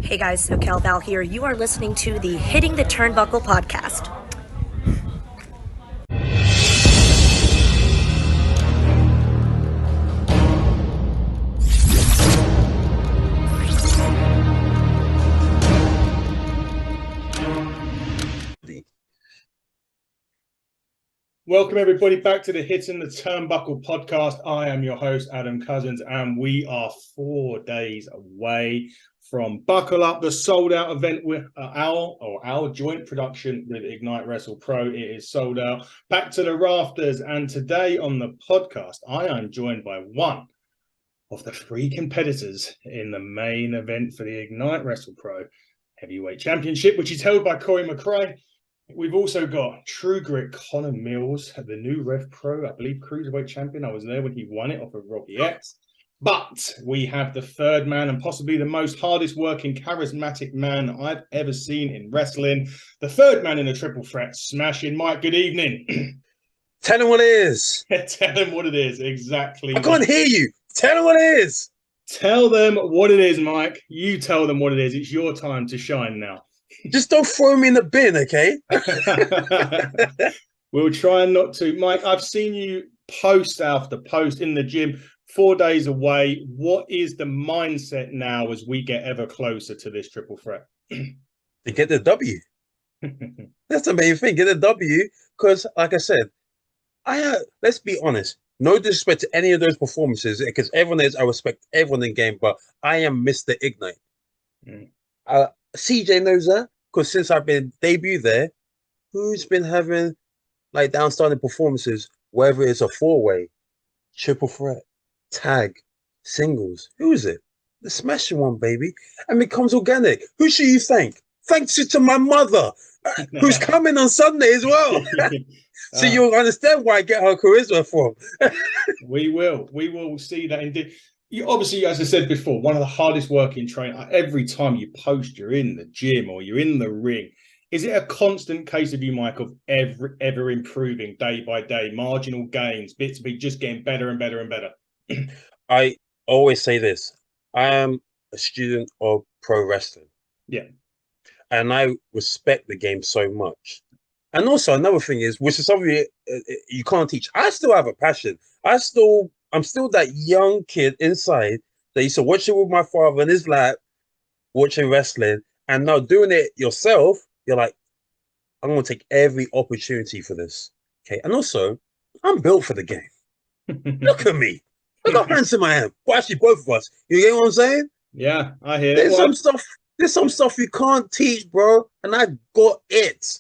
Hey guys, SoCal Val here. You are listening to the Hitting the Turnbuckle podcast. Welcome everybody back to the Hitting the Turnbuckle podcast. I am your host, Adam Cousins, and we are 4 days away from Buckle Up, the sold out event with our joint production with Ignite Wrestle Pro. It is sold out, back to the rafters. And today on the podcast, I am joined by one of the 3 competitors in the main event for the Ignite Wrestle Pro Heavyweight Championship, which is held by Corey Mcrae. We've also got True Grit Connor Mills, the new Rev Pro, I believe, Cruiserweight champion. I was there when he won it off of Robbie X. But we have the third man and possibly the most hardest working, charismatic man I've ever seen in wrestling. The third man in the triple threat, Smashing Mike. Good evening. Tell him what it is. Tell him what it is, exactly. I can't hear you. Tell him what it is. Tell them what it is, Mike. You tell them what it is. It's your time to shine now. Just don't throw me in the bin, okay? We'll try not to. Mike, I've seen you post after post in the gym, 4 days away. What is the mindset now as we get ever closer to this triple threat? To get the W. That's the main thing. Get the W. Because, like I said, let's be honest. No disrespect to any of those performances, because everyone is, I respect everyone in the game, but I am Mr. Ignite. CJ knows that, because since I've been debuted there, who's been having like downstanding performances, whether it's a 4-way, triple threat, tag, singles? Who is it? The Smashing one, baby. And it becomes organic. Who should you thank? Thanks to my mother, who's coming on Sunday as well. So you'll understand where I get her charisma from. We will see that indeed. You obviously, as I said before, one of the hardest working trainers. Every time you post, you're in the gym or you're in the ring. Is it a constant case of you, Mike, of ever improving day by day, marginal gains, bits be just getting better and better and better? I always say this. I am a student of pro wrestling. Yeah. And I respect the game so much. And also another thing is, which is something you can't teach. I still have a passion. I'm still that young kid inside that used to watch it with my father in his lap, watching wrestling, and now doing it yourself. You're like, I'm going to take every opportunity for this. Okay. And also, I'm built for the game. Look at me. Look how handsome I am. Well, actually, both of us. You get what I'm saying? Yeah, I hear it. There's some stuff you can't teach, bro. And I got it.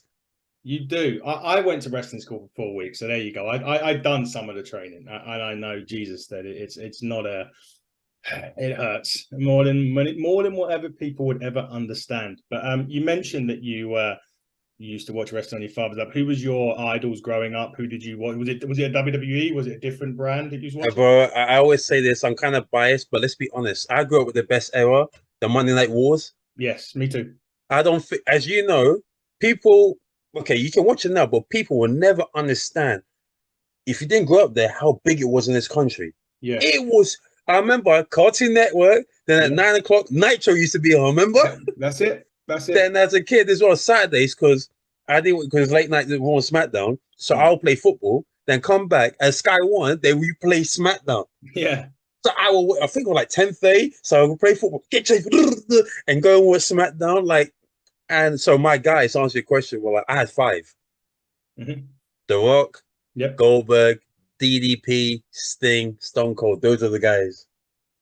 You do. I went to wrestling school for 4 weeks, so there you go. I've done some of the training, and I know, Jesus, that it's not it hurts more than whatever people would ever understand. But you mentioned that you used to watch wrestling on your father's lap. Who was your idols growing up? Who did you watch? Was it a WWE? Was it a different brand that you was watching? Bro, I always say this. I'm kind of biased, but let's be honest. I grew up with the best era, the Monday Night Wars. Yes, me too. I don't think, as you know, people. Okay, you can watch it now, but people will never understand, if you didn't grow up there, how big it was in this country. Yeah, it was. I remember Cartoon Network. Then at 9 o'clock, Nitro used to be on. Remember? That's it. Then as a kid as well, Saturdays, because late night Raw and SmackDown. So I'll play football, then come back at Sky One. They replay SmackDown. Yeah. So I think it was like 10:30. So I would play football, get you and go and watch SmackDown, like. And so my guys, to answer your question, well, I had 5. The Rock, Goldberg, DDP, Sting, Stone Cold. Those are the guys.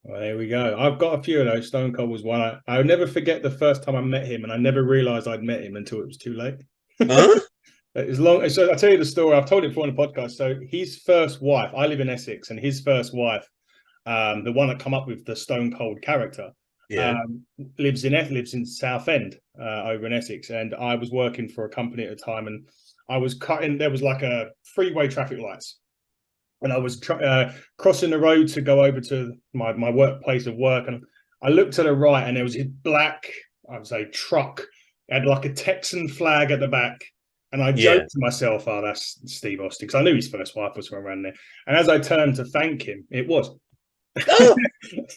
Well, there we go. I've got a few of those. Stone Cold was one. I'll never forget the first time I met him, and I never realized I'd met him until it was too late. Huh? So I'll tell you the story. I've told it before on the podcast. So his first wife, I live in Essex, and his first wife, the one that come up with the Stone Cold character, lives in Southend, over in Essex, and I was working for a company at the time, and I was cutting. There was like a freeway traffic lights, and I was crossing the road to go over to my workplace of work, and I looked to the right, and there was a black, I would say, truck. It had like a Texan flag at the back, and I joked to myself, "Oh, that's Steve Austin," because I knew his first wife was from around there. And as I turned to thank him, it was. And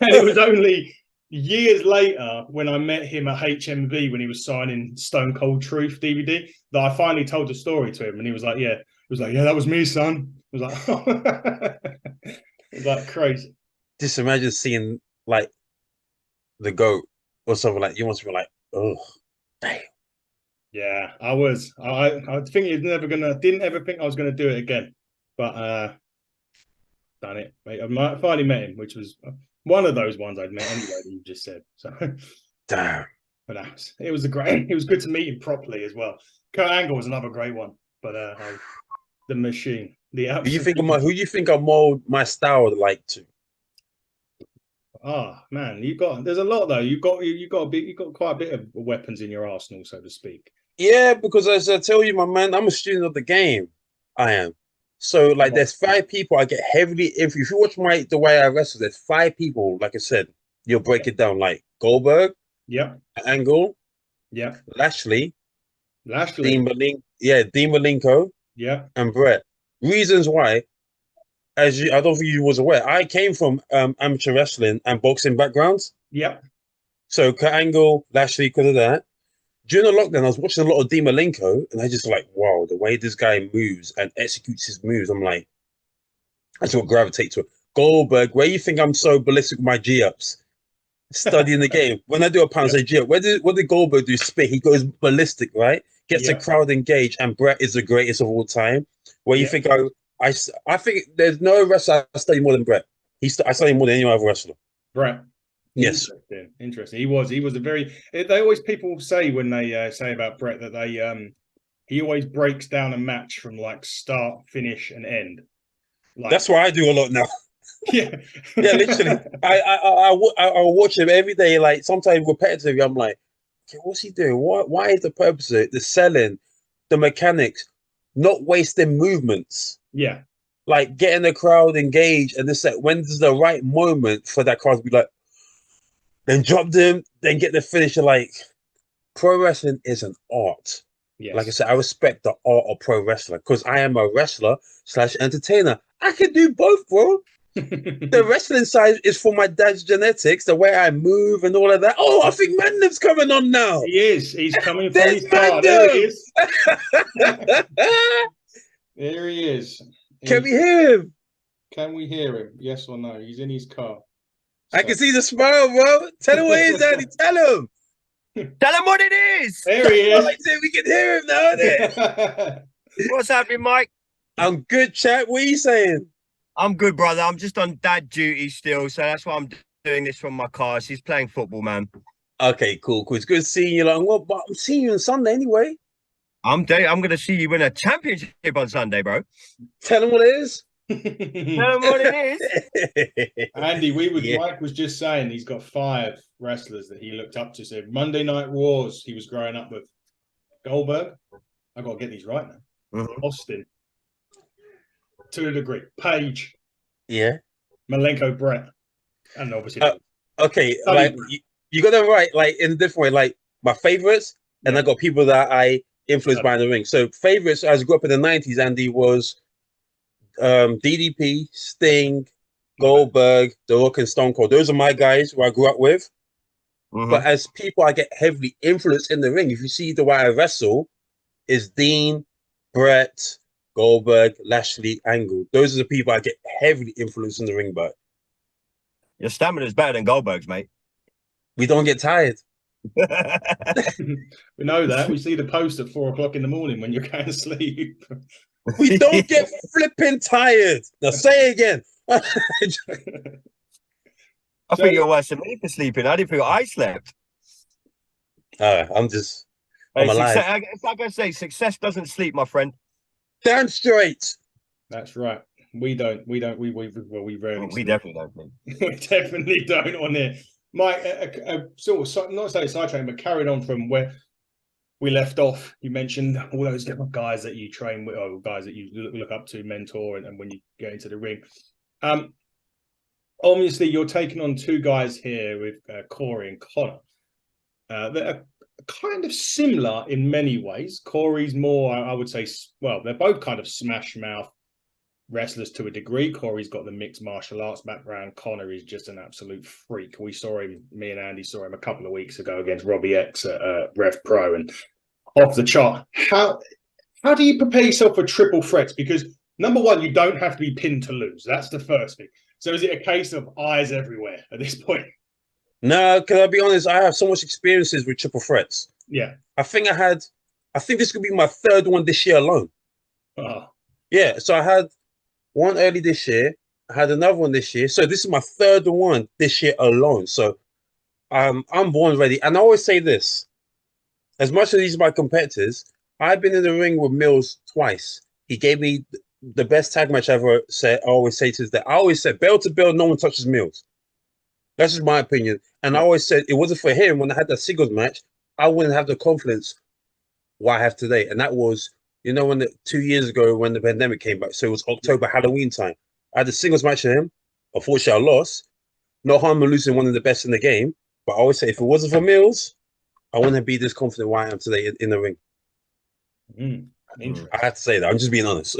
it was only years later, when I met him at HMV when he was signing Stone Cold Truth DVD, that I finally told the story to him, and he was like, "Yeah," that was me, son. I was like, it was like crazy. Just imagine seeing like the GOAT or something like you must be like, oh, damn. Yeah, I was. I think he's never gonna. Didn't ever think I was gonna do it again, but done it. Mate. I finally met him, which was one of those ones I'd met anyway that you just said. So, Damn. but it was a great. It was good to meet him properly as well. Kurt Angle was another great one, but the machine, the absolute. Who you think I mold my style like to? Oh man, there's a lot though. You got quite a bit of weapons in your arsenal, so to speak. Yeah, because as I tell you, my man, I'm a student of the game. I am. So like there's 5 people I get heavily if you watch the way I wrestle, there's 5 people, like I said, you'll break it down like Goldberg, Angle, Lashley, Dean Malenko, and Brett. Reasons why, I don't think you was aware, I came from amateur wrestling and boxing backgrounds. So Kurt Angle, Lashley, because of that. During the lockdown, I was watching a lot of Dean Malenko, and I just like, wow, the way this guy moves and executes his moves, I'm like, I just gravitate to it. Goldberg, where you think I'm so ballistic with my G-ups? Studying the game. When I do a pound, say G-up, what did Goldberg do? Spit. He goes ballistic, right? Gets the crowd engaged, and Brett is the greatest of all time. Where you think I think there's no wrestler I study more than Brett. I study more than any other wrestler. Brett. Yes. Interesting. He was a very. They always people say when they say about Brett that he always breaks down a match from like start, finish, and end. Like, that's what I do a lot now. Yeah, literally. I watch him every day. Like sometimes repetitively, I'm like, okay, what's he doing? Why is the purpose of it? The selling, the mechanics, not wasting movements. Yeah, like getting the crowd engaged, and this like when's the right moment for that crowd to be like. Then drop them, then get the finisher. Like pro wrestling is an art. Yes. Like I said, I respect the art of pro wrestling because I am a wrestler / entertainer. I can do both, bro. The wrestling side is for my dad's genetics, the way I move and all of that. Oh, I think Mandem's coming on now. He is. He's coming from his car. There he is. There he is. Can we hear him? Can we hear him? Yes or no? He's in his car. I can see the smile, bro. Tell him what it is, Daddy. Tell him. Tell him what it is. There he is. We can hear him now. What's happening, Mike? I'm good, chat. What are you saying? I'm good, brother. I'm just on dad duty still, so that's why I'm doing this from my car. She's playing football, man. Okay, cool. It's good seeing you. But I'm seeing you on Sunday anyway. I'm going to see you win a championship on Sunday, bro. Tell him what it is. Tell him what it is. Andy, Mike was just saying he's got 5 wrestlers that he looked up to. So Monday Night Wars, he was growing up with Goldberg. I got to get these right now. Austin, to a degree. Page. Yeah. Malenko, Brett, and obviously. Okay, like you got them right, like in a different way. Like my favorites, and I got people that I influenced by in the ring. So favorites, as I grew up in the '90s, Andy was. DDP, Sting, Goldberg, The Rock, and Stone Cold. Those are my guys who I grew up with. But as people I get heavily influenced in the ring, if you see the way I wrestle, is Dean, Brett, Goldberg, Lashley, Angle. Those are the people I get heavily influenced in the ring by. Your stamina's better than Goldberg's, mate. We don't get tired. We know that. We see the post at 4 o'clock in the morning when you're going to sleep. We don't get flipping tired. Now say it again. I think you're worse than me for sleeping. I didn't think I slept. I'm alive. It's like I say, success doesn't sleep, my friend. Damn straight. That's right. We don't. We rarely. We definitely don't. We definitely don't on here. Mike, sort of not say sidetrack, but carried on from where we left off. You mentioned all those different guys that you train with, or guys that you look up to, mentor, and when you get into the ring. Obviously, you're taking on 2 guys here with Corey and Connor that are kind of similar in many ways. Corey's more, I would say, well, they're both kind of smash mouth, wrestlers to a degree. Corey's got the mixed martial arts background. Connor is just an absolute freak. We saw him, me and Andy saw him a couple of weeks ago against Robbie X at Rev Pro, and off the chart. How do you prepare yourself for triple threats? Because number one, you don't have to be pinned to lose. That's the first thing. So is it a case of eyes everywhere at this point? No, can I be honest? I have so much experiences with triple threats. Yeah. I think this could be my third one this year alone. Oh. Yeah, so I had one early this year. I had another one this year. So this is my third one this year alone. So I'm born ready. And I always say this. As much as these are my competitors, I've been in the ring with Mills twice. He gave me the best tag match I ever said. I always say to this day, I always said, bell to bell, no one touches Mills. That's just my opinion. And I always said, it wasn't for him when I had that singles match, I wouldn't have the confidence what I have today. And that was, when 2 years ago when the pandemic came back. So it was October, Halloween time. I had a singles match with him. Unfortunately, I lost. No harm in losing one of the best in the game. But I always say, if it wasn't for Mills, I wouldn't be this confident where I am today in the ring. Interesting. I have to say that. I'm just being honest.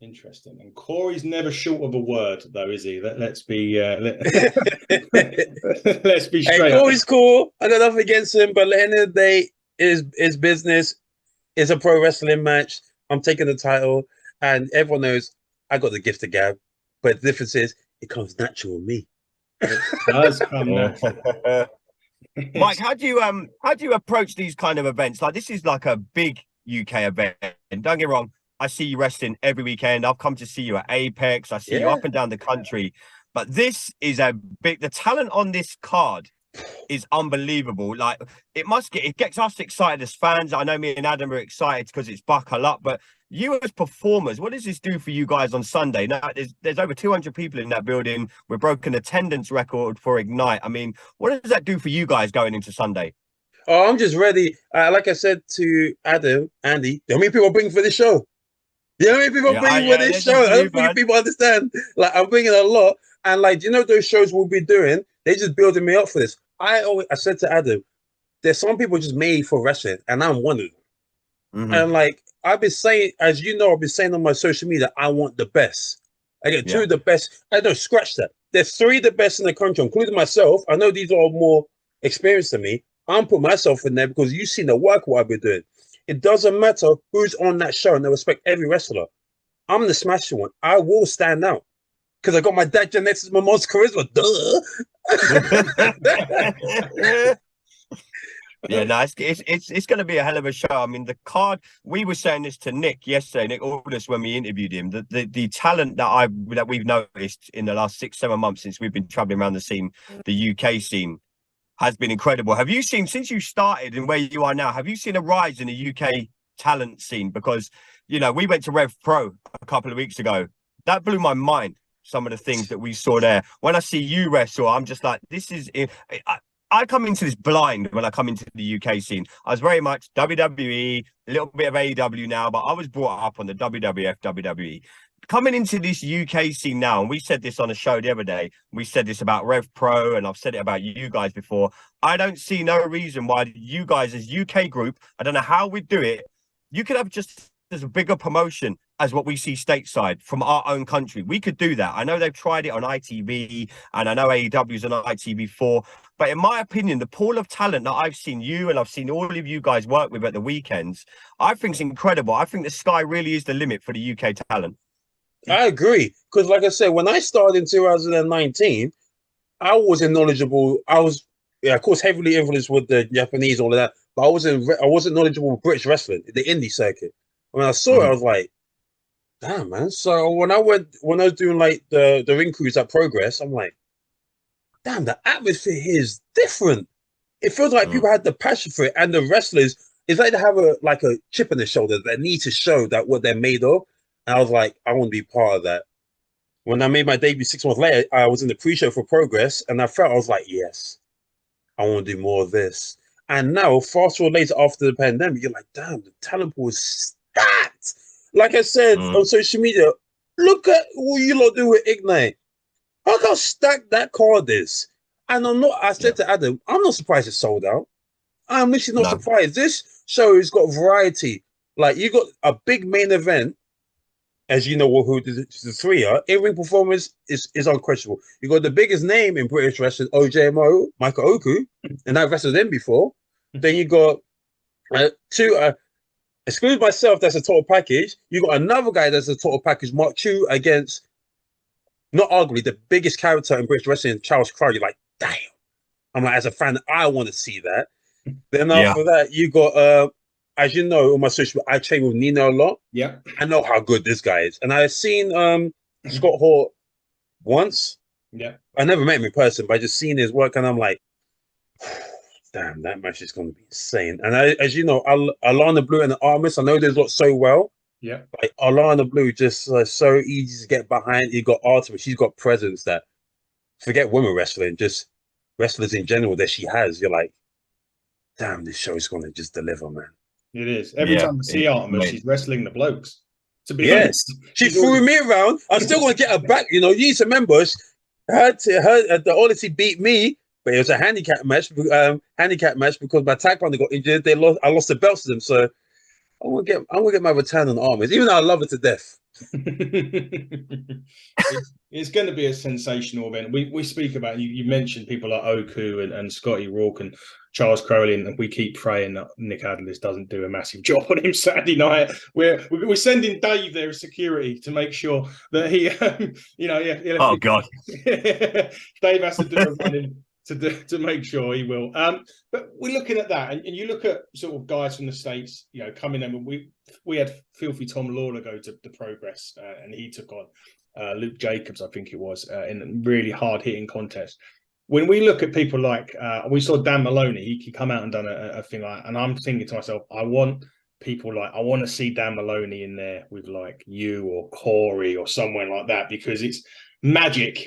Interesting. And Corey's never short of a word, though, is he? Let's be let's be straight. Hey, Corey's cool. I got nothing against him, but at the end of the day, is business. It's a pro wrestling match. I'm taking the title, and everyone knows I got the gift of gab. But the difference is, it comes natural with me. It does come natural. Mike, how do you approach these kind of events? Like, this is like a big UK event. And don't get me wrong, I see you wrestling every weekend. I've come to see you at Apex. I see you up and down the country. But this is the talent on this card is unbelievable. Like, it gets us excited as fans. I know me and Adam are excited because it's Buckle Up, but you as performers, what does this do for you guys on Sunday? Now, there's over 200 people in that building. We're broken attendance record for Ignite. I mean, what does that do for you guys going into Sunday? Oh, I'm just ready. Like I said to Adam, Andy, how many people bring for this show? You know how many people bring for this show? I don't think people understand. Like, I'm bringing a lot. And like, those shows we'll be doing, they just building me up for this. I said to Adam, there's some people just made for wrestling, and I'm one of them. Mm-hmm. And like, I've been saying, as you know, I've been saying on my social media, I want the best. I get two of the best. I don't scratch that. There's three of the best in the country, including myself. I know these are all more experienced than me. I'm putting myself in there because you've seen the work what I've been doing. It doesn't matter who's on that show, and I respect every wrestler. I'm the smashing one. I will stand out because I got my dad genetics, my mom's charisma. Duh. Yeah, no, it's going to be a hell of a show. I mean, the card. We were saying this to Nick yesterday. Nick Aldis, when we interviewed him, the talent that we've noticed in the last 6-7 months since we've been traveling around the scene, the UK scene, has been incredible. Have you seen, since you started and where you are now, have you seen a rise in the UK talent scene? Because, we went to Rev Pro a couple of weeks ago. That blew my mind, some of the things that we saw there. When I see you wrestle, I'm just like, this is... I come into this blind when I come into the UK scene. I was very much WWE, a little bit of AEW now, but I was brought up on the WWF, WWE. Coming into this UK scene now, and we said this on a show the other day, we said this about Rev Pro, and I've said it about you guys before. I don't see no reason why you guys as UK group, I don't know how we do it, you could have just as a bigger promotion as what we see stateside from our own country. We could do that. I know they've tried it on ITV, and I know AEW's on ITV4, but in my opinion, the pool of talent that I've seen you and I've seen all of you guys work with at the weekends, I think is incredible. I think the sky really is the limit for the UK talent. I agree. Because like I said, when I started in 2019, I wasn't knowledgeable. I was, of course, heavily influenced with the Japanese, all of that, but I wasn't knowledgeable with British wrestling, the indie circuit. When I saw it, I was like, damn, man. So when I was doing like the ring crews at Progress, I'm like, damn, the atmosphere here is different. It feels like people had the passion for it, and the wrestlers, it's like they have a chip in their shoulder that need to show that what they're made of. And I was like, I want to be part of that. When I made my debut 6 months later, I was in the pre-show for Progress, and I was like, yes, I want to do more of this. And now, fast forward later after the pandemic, you're like, damn, the talent pool is stacked. Like I said on social media, look at what you lot do with Ignite. Look how stacked that card is. And I said to Adam, I'm not surprised it's sold out. I'm literally not surprised. This show has got variety. Like, you got a big main event as you know, who the three are, in-ring performance is unquestionable. You got the biggest name in British wrestling, OJMO, Michael Oku, and I've wrestled him before. Then you got two, exclude myself, that's a total package. You got another guy that's a total package, Mark Chu, against, not arguably, the biggest character in British wrestling, Charles Crow. You're like, damn. I'm like, as a fan, I want to see that. Then after that, you got, as you know, on my social, I train with Nino a lot. Yeah. I know how good this guy is. And I've seen Scott Hall once. Yeah. I never met him in person, but I just seen his work and I'm like, damn, that match is going to be insane. And as you know, Alana Blue and the Armis, I know they look so well. Yeah. Like Alana Blue, just so easy to get behind. You got Artemis, she's got presence that, forget women wrestling, just wrestlers in general that she has. You're like, damn, this show is going to just deliver, man. It is. Every time I see Artemis, she's wrestling the blokes. To be honest, she threw me around. I'm still going to get her back. You know, you need to remember, the Odyssey beat me, but it was a handicap match. Because my tag partner got injured. I lost the belts to them. So I'm gonna get my return on Artemis, even though I love her to death. It's going to be a sensational event. We speak about, you mentioned people like Oku and Scotty Rourke and Charles Crowley, and we keep praying that Nick Adlis doesn't do a massive job on him Saturday night. We're sending Dave there as security to make sure that he, oh God, Dave has to do a running to make sure he will. But we're looking at that, and you look at sort of guys from the States, coming in. We had Filthy Tom Lawler go to the Progress, and he took on Luke Jacobs, I think it was, in a really hard-hitting contest. When we look at people like, we saw Dan Maloney, he come out and done a thing like, and I'm thinking to myself, I want to see Dan Maloney in there with like you or Corey or someone like that, because it's magic.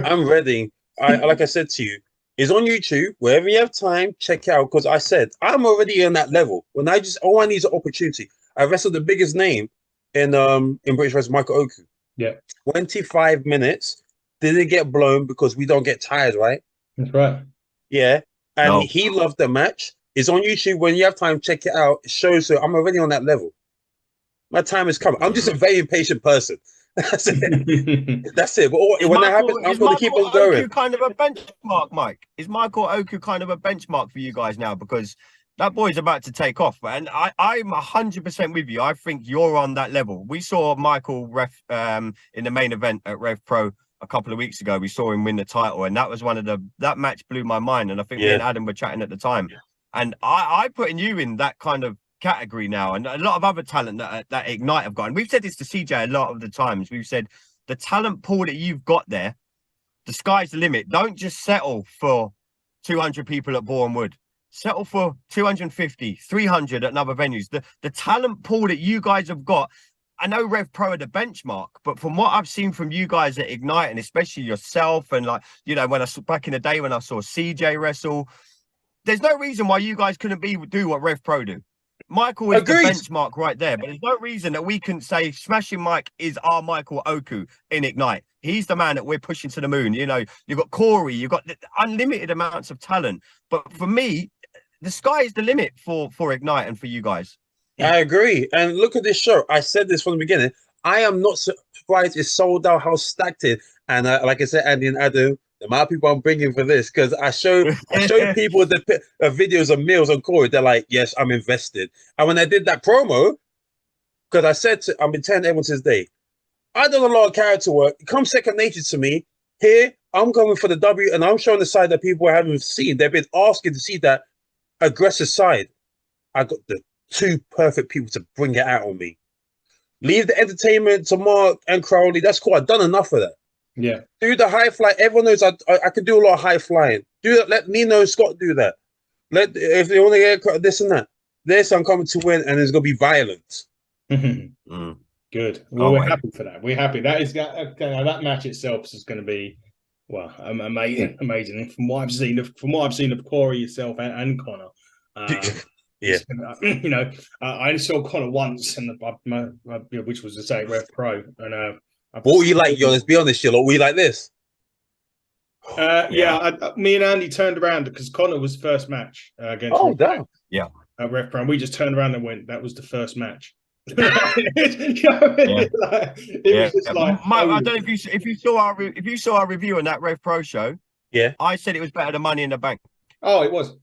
I'm ready. Like I said to you, it's on YouTube. Wherever you have time, check it out. Because I said I'm already on that level. When all I need is an opportunity. I wrestled the biggest name in British wrestling, Michael Oku. Yeah, 25 minutes. Didn't get blown because we don't get tired, right? That's right. Yeah, and he loved the match. It's on YouTube. When you have time, check it out. It shows. So I'm already on that level. My time has come. I'm just a very impatient person. That's it. That's it. But when that happens, I'm going to keep on going. Oku kind of a benchmark, Mike? Is Michael Oku kind of a benchmark for you guys now? Because that boy's about to take off, and I'm 100% with you. I think you're on that level. We saw Michael in the main event at Rev Pro a couple of weeks ago. We saw him win the title, and that was that match blew my mind. And I think me and Adam were chatting at the time, and I putting you in that kind of category now, and a lot of other talent that Ignite have got. And we've said this to CJ a lot of the times. We've said the talent pool that you've got there, the sky's the limit. Don't just settle for 200 people at Boreham Wood. Settle for 250, 300 at other venues. The talent pool that you guys have got, I know Rev Pro are the benchmark, but from what I've seen from you guys at Ignite, and especially yourself, and like, when I saw back in the day when I saw CJ wrestle, there's no reason why you guys couldn't do what Rev Pro do. Michael is the benchmark right there, but there's no reason that we can say Smashing Mike is our Michael Oku in Ignite. He's the man that we're pushing to the moon. You've got Corey, you've got unlimited amounts of talent. But for me, the sky is the limit for Ignite and for you guys. I agree. And look at this show. I said this from the beginning. I am not surprised it's sold out, how stacked it. And like I said, Andy and Adam, the amount of people I'm bringing for this, because I show people the videos of meals on Corey. They're like, yes, I'm invested. And when I did that promo, because I said I've been telling everyone since day, I done a lot of character work. It comes second nature to me. Here, I'm going for the W, and I'm showing the side that people haven't seen. They've been asking to see that aggressive side. I got the two perfect people to bring it out on me. Leave the entertainment to Mark and Crowley. That's cool. I've done enough of that. Yeah. Do the high fly. Everyone knows I can do a lot of high flying. Do that. Let Nino Scott do that. If they want to get this and that. This I'm coming to win, and there's gonna be violence. Good. Well, we're happy for that. We're happy. That is that match itself is going to be amazing. Amazing. From what I've seen of Corey yourself and Connor. Yeah. I only saw Connor once, and which was to say Rev Pro. And what were you like? Let's be honest, Shiloh. Were you like this? Me and Andy turned around because Connor was first match against. Oh, damn. Yeah. At Rev Pro, and we just turned around and went, that was the first match. You know what I mean? Yeah. Like, it was just like, Mike, I don't know if you saw our review on that Rev Pro show. Yeah, I said it was better than Money in the Bank. oh, it was.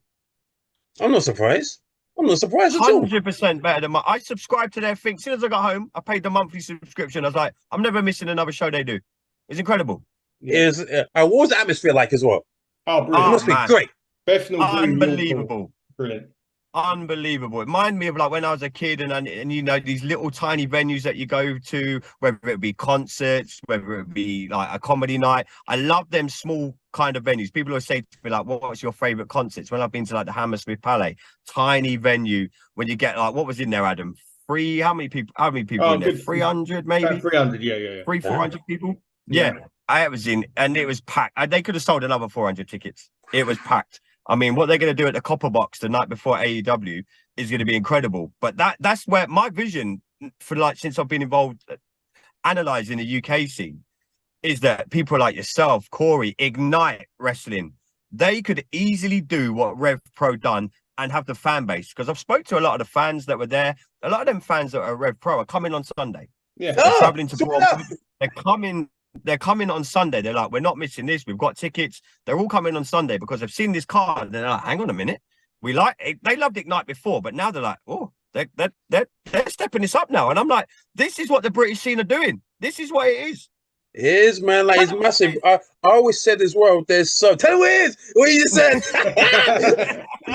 I'm not surprised. I'm not surprised at all. 100% better than I subscribed to their thing. As soon as I got home, I paid the monthly subscription. I was like, I'm never missing another show they do. It's incredible. Yeah. What was the atmosphere like as well? Oh, brilliant! It must be great. Bethnal Green, Unbelievable. Brilliant. Unbelievable. It reminded me of like when I was a kid and you know these little tiny venues that you go to, whether it be concerts, whether it be like a comedy night. I love them small kind of venues. People always say to me like, what's your favorite concerts? When I've been to like the Hammersmith Palais, tiny venue, when you get like, what was in there, Adam? How many people in there? 300 maybe? 300, yeah. 400 people? Yeah. I was in and it was packed. They could have sold another 400 tickets. It was packed. I mean, what they're going to do at the Copper Box the night before AEW is going to be incredible. But that's where my vision for like since I've been involved analysing the UK scene is that people like yourself, Corey, Ignite Wrestling, they could easily do what Rev Pro done and have the fan base. Because I've spoke to a lot of the fans that were there. A lot of them fans that are Rev Pro are coming on Sunday. Yeah, they're traveling to Broadway. They're coming on Sunday. They're like, we're not missing this. We've got tickets. They're all coming on Sunday because they've seen this card. They're like, hang on a minute. They loved Ignite before, but now they're like, oh, they're stepping this up now. And I'm like, this is what the British scene are doing. This is what it is. It is, man. Like, it's massive. I always said as well, tell them what it is. What you just said.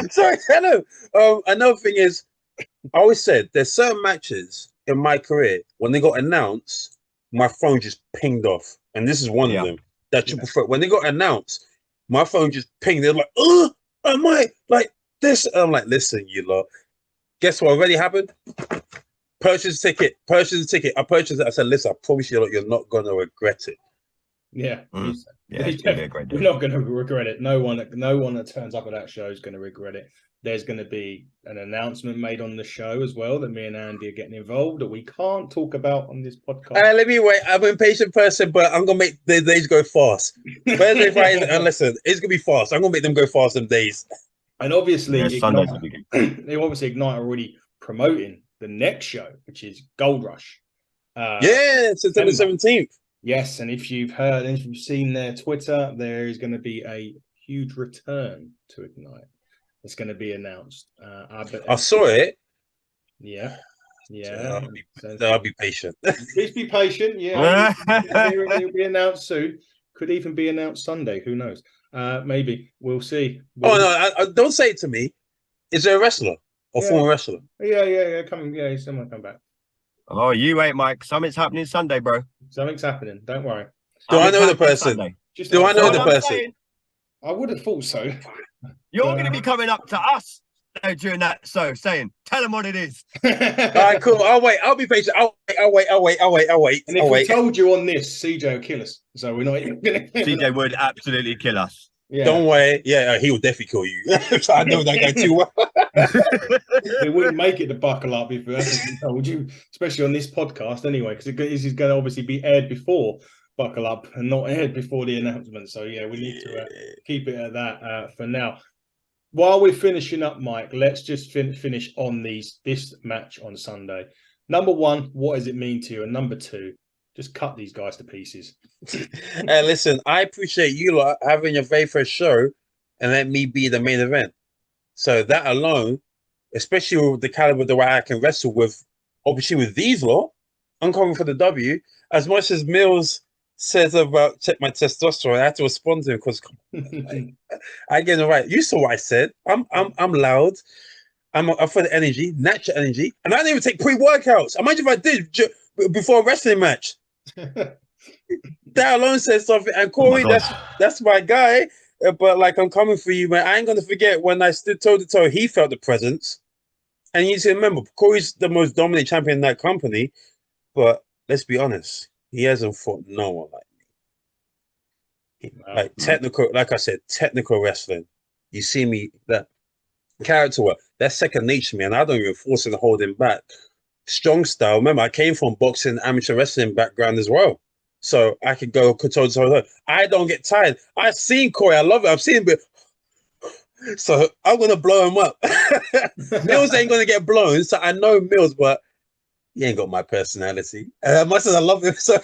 Sorry, hello. Another thing is, I always said there's certain matches in my career when they got announced, my phone just pinged off. And this is one of them. That triple threat. When they got announced, my phone just pinged. They're like, oh, am I like this? And I'm like, listen, you lot. Guess what already happened? Purchase a ticket. I purchased it. I said, listen, I promise you, you're not going to regret it. Yeah. Yeah, it's gonna be a great day. We're not going to regret it. No one that turns up at that show is going to regret it. There's going to be an announcement made on the show as well that me and Andy are getting involved that we can't talk about on this podcast. Let me wait. I'm an impatient person, but I'm going to make the days go fast. Thursday, Friday, and listen, it's going to be fast. I'm going to make them go fast some days. And obviously, Ignite are already promoting the next show, which is Gold Rush. September 17th. Yes, and if you've heard and if you've seen their Twitter, there is going to be a huge return to Ignite. It's going to be announced. I saw it. Yeah. I'll be patient. Please be patient. Yeah, it'll be announced soon. Could even be announced Sunday. Who knows? Maybe we'll see. Don't say it to me. Is there a wrestler or former wrestler? Yeah. Someone come back. Oh, you wait, Mike. Something's happening Sunday, bro. Something's happening. Don't worry. Do I know the person? Do I know the person? I would have thought so. You're going to be coming up to us during that saying, tell them what it is. All right, cool. I'll wait. I'll be patient. I'll wait. And if we told you on this, CJ will kill us. So we're not even going to. CJ would absolutely kill us. Yeah. Don't worry. Yeah, he will definitely kill you. I know that guy too well. It wouldn't make it to buckle up if I told you, especially on this podcast anyway, because this is going to obviously be aired before Buckle Up and not aired before the announcement. So, yeah, we need to keep it at that for now. While we're finishing up, Mike, let's just finish on this match on Sunday. Number one, what does it mean to you? And number two, just cut these guys to pieces. Hey, listen, I appreciate you lot having your very first show and let me be the main event. So that alone, especially with the caliber the way I can wrestle with, obviously with these lot, I'm coming for the W. As much as Mills says about check my testosterone, I had to respond to him because I get it right. You saw what I said. I'm loud. I'm for the energy, natural energy, and I didn't even take pre-workouts. Imagine if I did before a wrestling match. That alone says something. And Corey, that's my guy. But like, I'm coming for you, man. I ain't gonna forget when I stood toe to toe. He felt the presence, and you need to remember, Corey's the most dominant champion in that company. But let's be honest, he hasn't fought no one like me. Like technical, like I said, technical wrestling. You see me, that character work, that's second nature, man. I don't even force him to hold him back. Strong style. Remember, I came from boxing, amateur wrestling background as well. So I could go toe to toe. I don't get tired. I've seen Corey. I love it. I've seen him, but so I'm gonna blow him up. Mills ain't gonna get blown. So I know Mills, but he ain't got my personality. Much as I love him, so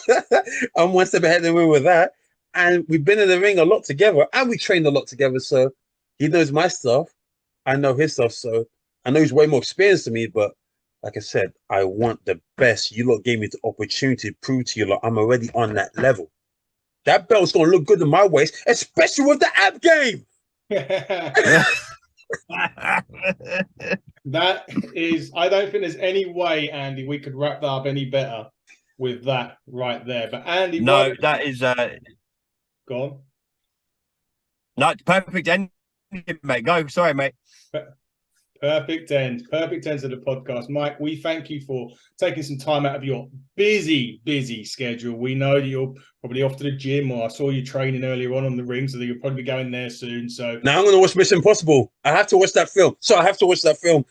I'm one step ahead of him with that. And we've been in the ring a lot together, and we trained a lot together. So he knows my stuff, I know his stuff. So I know he's way more experienced than me, but like I said, I want the best. You lot gave me the opportunity to prove to you lot I'm already on that level. That belt's gonna look good in my waist, especially with the app game. That is, I don't think there's any way, Andy, we could wrap that up any better with that right there. But Andy, no, that is go on. No, perfect end, mate. Go, sorry, mate. Perfect end to the podcast. Mike, we thank you for taking some time out of your busy schedule. We know that you're probably off to the gym, or I saw you training earlier on the ring, so that you'll probably be going there soon. So now I'm going to watch Mission Impossible. I have to watch that film. So I have to watch that film.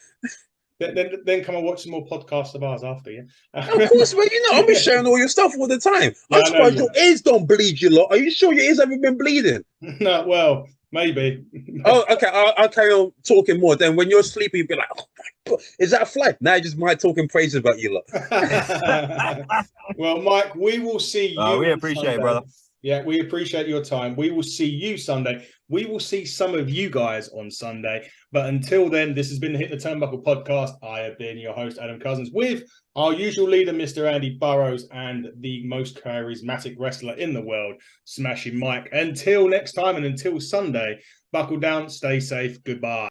Then come and watch some more podcasts of ours after, yeah? Of course, man. You know, I'll be sharing all your stuff all the time. Yeah, I'm surprised your ears don't bleed, you lot. Are you sure your ears haven't been bleeding? No, well, maybe. Oh, okay. I'll carry on talking more. Then when you're sleeping, you'll be like, oh my God, is that a fly? Now just my talking praises about you lot. Well, Mike, we will see you. We appreciate it, brother. Yeah, we appreciate your time. We will see you Sunday. We will see some of you guys on Sunday. But until then, this has been the Hit the Turnbuckle podcast. I have been your host, Adam Cousins, with our usual leader, Mr. Andy Burrows, and the most charismatic wrestler in the world, Smashing Mike. Until next time and until Sunday, buckle down, stay safe, goodbye.